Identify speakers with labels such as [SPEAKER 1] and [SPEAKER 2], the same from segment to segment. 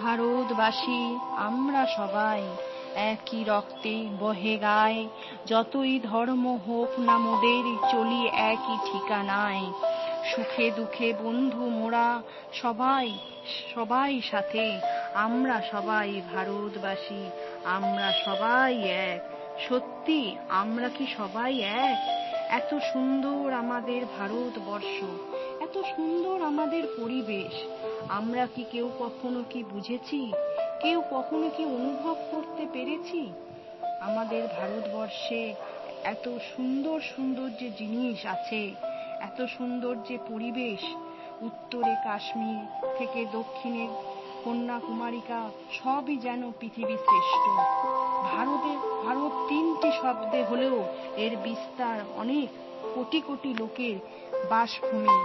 [SPEAKER 1] ভারতবাসী আমরা সবাই একই রক্তে বহে গায়, যতই ধর্ম হোক না মোদের চলি একই ঠিকানায়। সুখে দুঃখে বন্ধু মোরা সবাই সবাই সাথে, আমরা সবাই ভারতবাসী, আমরা সবাই এক। সত্যি আমরা কি সবাই এক? এত সুন্দর আমাদের ভারতবর্ষ, এত সুন্দর আমাদের পরিবেশ, আমরা কি কেউ কখনো কি বুঝেছি? কেউ কখনো কি অনুভব করতে পেরেছি? আমাদের ভারতবর্ষে এত সুন্দর সুন্দর যে জিনিস আছে, এত সুন্দর যে পরিবেশ, উত্তরে কাশ্মীর থেকে দক্ষিণে কন্যাকুমারিকা, সবই যেন পৃথিবী শ্রেষ্ঠ। ভারত 3টি শব্দে হলেও এর বিস্তার অনেক কোটি কোটি লোকের বাসভূমি।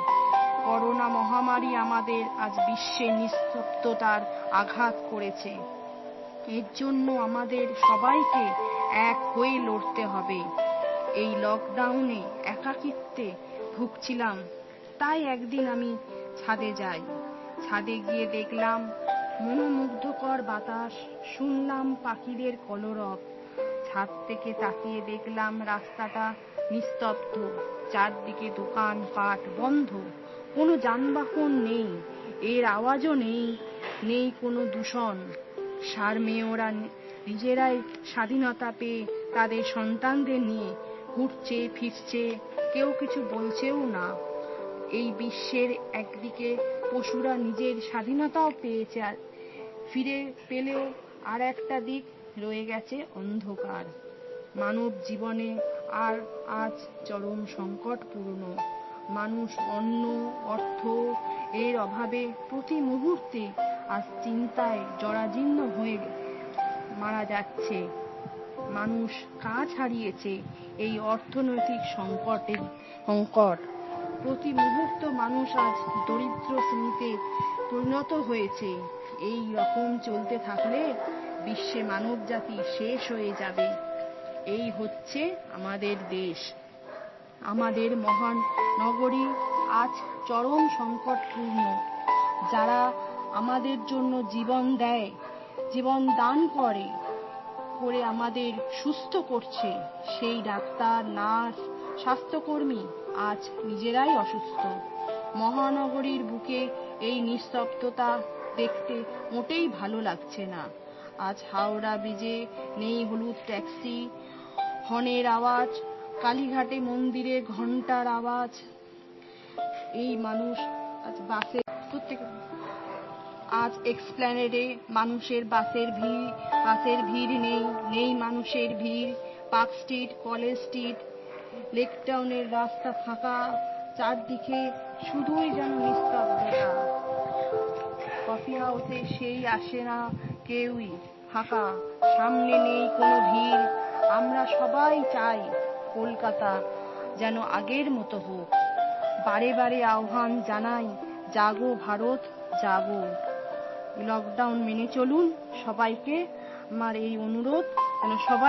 [SPEAKER 1] করোনা মহামারী আমাদের আজ বিশ্বে নিস্তব্ধতার আঘাত করেছে। এর জন্য আমাদের সবাইকে এক হয়ে লড়তে হবে। এই লকডাউনে একাকিত্বে ভুগছিলাম, তাই একদিন আমি ছাদে যাই। ছাদে গিয়ে দেখলাম মনোমুগ্ধকর বাতাস, শুনলাম পাখিদের কলরব। ছাদ থেকে তাকিয়ে দেখলাম রাস্তাটা নিস্তব্ধ, চারদিকে দোকান পাট বন্ধ, কোনো যানবাহন নেই, এর আওয়াজও নেই, নেই কোনো দূষণ। সার-মেয়েরা নিজেরাই স্বাধীনতা পেয়ে তাদের সন্তানদের নিয়ে ঘুরছে ফিরছে, কেউ কিছু বলছেও না। এই বিশ্বের একদিকে পশুরা নিজের স্বাধীনতাও পেয়েছে, ফিরে পেলেও আর একটা দিক রয়ে গেছে অন্ধকার। মানব জীবনে আর আজ চরম সংকটপূর্ণ। মানুষ অন্ন অর্থ এর অভাবে প্রতি মুহূর্তে আজ চিন্তায় জরাজীর্ণ হয়ে মারা যাচ্ছে। মানুষ কাজ হারিয়েছে এই অর্থনৈতিক সংকট। প্রতি মুহূর্ত মানুষ আজ দরিদ্র শ্রেণীতে পরিণত হয়েছে। এই রকম চলতে থাকলে বিশ্বে মানব জাতি শেষ হয়ে যাবে। এই হচ্ছে আমাদের দেশ, আমাদের মহান নগরী আজ চরম সংকটপূর্ণ। যারা আমাদের জন্য জীবন দেয়, জীবন দান করে আমাদের সুস্থ করছে, সেই ডাক্তার নার্স স্বাস্থ্যকর্মী আজ নিজেরাই অসুস্থ। মহানগরীর বুকে এই নিস্তব্ধতা দেখতে মোটেই ভালো লাগছে না। আজ হাওড়া ব্রিজে নেই হলুদ ট্যাক্সি, হর্নের আওয়াজ, কালীঘাটে মন্দিরে ঘন্টার আওয়াজ। এই মানুষ আজ বাসে আজ এক্সপ্ল্যানেডে মানুষের বাসের ভিড় নেই, নেই মানুষের ভিড়। পার্ক স্ট্রিট, কলেজ স্ট্রিট, লেকটাউনের রাস্তা ফাঁকা, চারদিকে শুধুই যেন নিস্তব্ধতা। কফি হাউসে সেই আসে না কেউই, ফাঁকা, সামনে নেই কোনো ভিড়। আমরা সবাই চাই কলকাতা যেন আগের মতো হোক। বারে বারে আহ্বান জানাই, জাগো ভারত জাগো। লকডাউন মেনে চলুন সবাইকে আমার এই অনুরোধ, যেন সবাই